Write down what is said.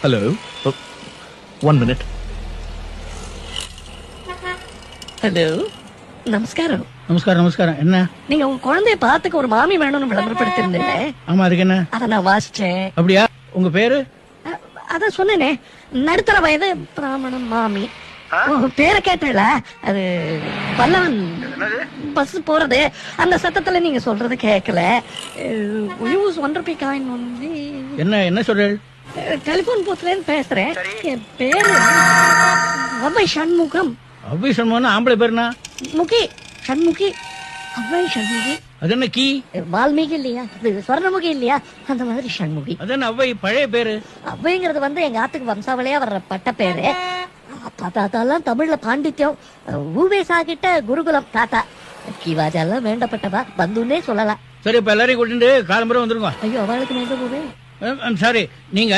Hello, 1 minute. Hello, நமஸ்காரம். நமஸ்காரம் நமஸ்காரம். என்ன? நீங்க உங்க குழந்தைய பாத்துக்க ஒரு மாமி வேணும்னு விளம்பரப்படுத்திருந்தீங்க. ஆமா, அதுக்கு என்ன? அத நான் வாசிச்சேன். அப்படியா? உங்க பேரு? அதான் சொன்னேனே, நடுத்தர வயது பிராமணன் மாமி. உங்க பேரை கேட்டல, அது பல்லவன் பஸ் போறது, அந்த சத்தத்துல நீங்க சொல்றது கேட்கல. Use 1 rupee coin only. என்ன சொல்றேன்? டெலிபோன் பூத்ல இருந்து பேசுறேன். என் பேரு அவ்வை சண்முகம். அவ்வை சண்முகம் ஆம்பளை பேருனா? முகி சண்முகி. அவ்வை சண்முகி. அது என்ன கீ? வால்மீகி இல்லையா, ஸ்வர்ணமுகி இல்லையா, அந்த மாதிரி சண்முகி. அது என்ன அவ்வை பழைய பேரு? அவ்வைங்கிறது வந்து எங்க ஆத்துக்கு வம்சாவளியா வர்ற பட்ட பேரு. தாத்தாலாம் தமிழ்ல பாண்டித்யம். ஊவேசா கிட்ட குருகுலம் தாத்தா. கிவாஜெல்லாம் வேண்டப்பட்டவா, பந்துன்னே சொல்லலாம். சரி, இப்ப எல்லாரையும் கூட்டிட்டு காலம்பரம் வந்துருங்க. ஐயோ, அவளுக்கு வேண்ட போவே. சாரி, நீங்க